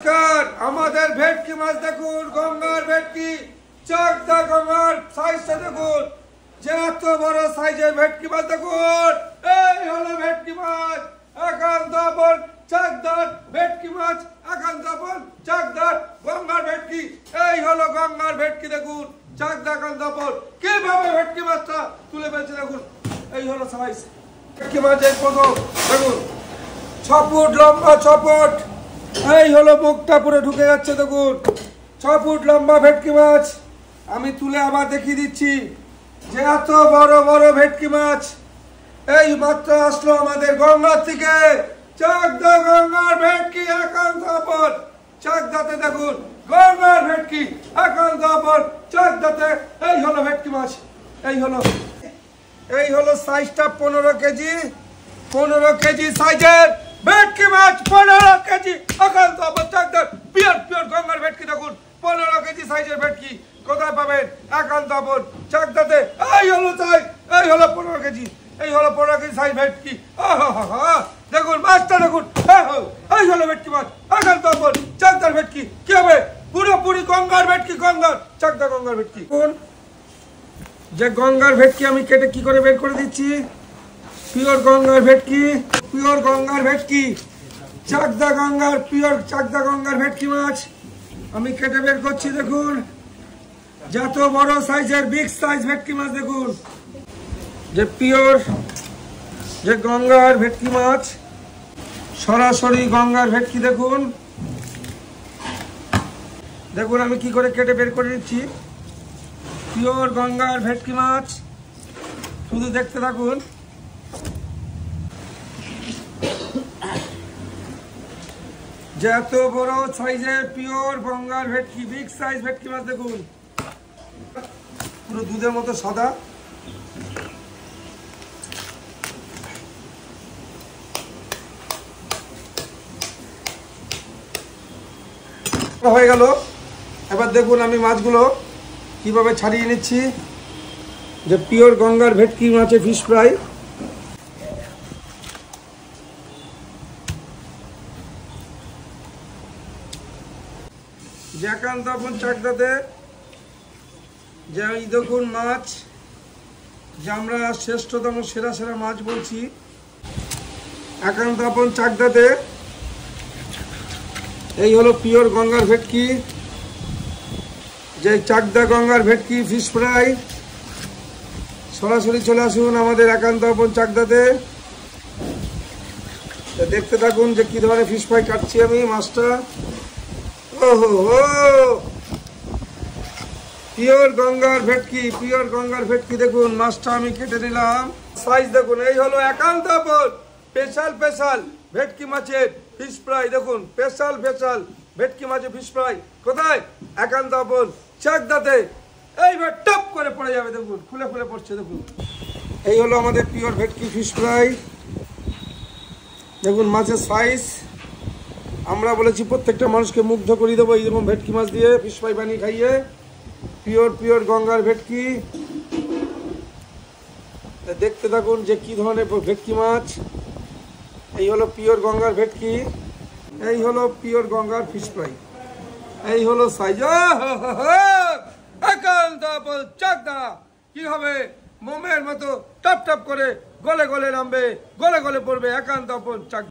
আমাদের ভেটকি মাছ দেখুন, গঙ্গার ভেটকি, চাকদা গঙ্গার সাইজটা দেখুন, যে এত বড় সাইজের ভেটকি মাছ দেখুন। এই হলো ভেটকি মাছ, একান্ত আপন চাকদার ভেটকি মাছ, একান্ত আপন চাকদার গঙ্গার ভেটকি। এই হলো গঙ্গার ভেটকি দেখুন, চাকদা একান্ত আপন। কিভাবে ভেটকি মাছটা তুলে ফেলছে দেখুন। এই হলো সাইজ ভেটকি মাছের প্রথম দেখুন, 6 ফুট লম্বা, 6 ফুট। এই হলো মুখটা পুরো ঢুকে যাচ্ছে দেখুন, 6 ফুট লম্বা ভেটকি মাছ। আমি তুলে আবার দেখিয়ে দিচ্ছি যে এত বড় বড় ভেটকি মাছ এই মাত্র আসলো আমাদের গঙ্গার থেকে। চাকদা গঙ্গার ভেটকি, একান্ত আপন চাকদাতে দেখুন, গঙ্গার ভেটকি, একান্ত আপন চাকদাতে। এই হলো ভেটকি মাছ, এই হলো সাইজটা 15 কেজি, 15 কেজি সাইজের ভেটকি মাছ, 15 কেজি একান্ত আপন চাকদার পিওর পিওর গঙ্গার ভেটকি দেখুন, 15 কেজি সাইজের ভেটকি কোথায় পাবেন? একান্ত আপন চাকদাতে। এই হলো সাইজ, এই হলো 15 কেজি, এই হলো 15 কেজি সাইজ ভেটকি। দেখুন মাছটা দেখুন, এই হলো ভেটকি মাছ, একান্ত আপন চাকদার ভেটকি। কি হবে? পুরোপুরি গঙ্গার ভেটকি, গঙ্গার চাকদা গঙ্গার ভেটকি। যে গঙ্গার ভেটকি আমি কেটে কি করে বের করে দিচ্ছি, পিওর গঙ্গার ভেটকি, পিওর গঙ্গার ভেটকি, চাকদা গঙ্গার পিওর চাকদা গঙ্গার ভেটকি মাছ আমি কেটে বের করছি। দেখুন যত বড় সাইজের বিগ সাইজ ভেটকি মাছ দেখুন, যে পিওর যে গঙ্গার ভেটকি মাছ, সরাসরি গঙ্গার ভেটকি। দেখুন দেখুন আমি কি করে কেটে বের করে দিচ্ছি, পিওর গঙ্গার ভেটকি মাছ। শুধু দেখতে থাকুন। যে এত বড় সাইজের পিওর গঙ্গার ভেটকি, বিগ সাইজ ভেটকি মাছ দেখুন, পুরো দুধের মতো সাদা। হয়ে গেল। এবার দেখুন আমি মাছগুলো কিভাবে ছাড়িয়ে নিচ্ছি। যে পিওর গঙ্গার ভেটকি মাছের ফিশ ফ্রাই, যে একান্ত আপন চাকদাতে যে এই দেখুন মাছ, যে আমরা শ্রেষ্ঠতম সেরা সেরা মাছ বলছি, একান্ত আপন চাকদাতে। এই হলো পিওর গঙ্গার ভেটকি, যে চাকদা গঙ্গার ভেটকি ফিশ ফ্রাই। সরাসরি চলে আসুন আমাদের একান্ত আপন চাকদাতে, দেখতে থাকুন যে কি ধরনের ফিশ ফ্রাই কাটছি আমি মাছটা। ওহো হো, পিওর গঙ্গার ভেটকি, পিওর গঙ্গার ভেটকি দেখুন মাছটা আমি কেটে নিলাম। সাইজ দেখুন, এই হলো একান্ত আপন স্পেশাল স্পেশাল ভেটকি মাছের ফিশ ফ্রাই। দেখুন স্পেশাল স্পেশাল ভেটকি মাছের ফিশ ফ্রাই কোথায়? একান্ত আপন চাকদাতে। এইবার টপ করে পড়ে যাবে দেখুন, খুলে খুলে পড়ছে দেখুন। এই হলো আমাদের পিওর ভেটকি ফিশ ফ্রাই। দেখুন মাছের সাইজ। আমরা বলেছি প্রত্যেকটা মানুষকে মুগ্ধ করে দেবো এইরকম ভেটকি মাছ দিয়ে ফিশ ফ্রাই বানিয়ে খাইয়ে। পিওর পিওর গঙ্গার ভেটকি, দেখতে থাকুন যে কি ধরনের ভেটকি মাছ। এই হলো পিওর গঙ্গার ভেটকি, এই হলো পিওর গঙ্গার ফিশ ফ্রাই, এই হলো সাইজ। একান্ত আপন চাকদা। কি হবে? মোমের মতো টপ টপ করে গলে গলে নামবে, গলে গলে পড়বে একান্ত আপন চাকদা।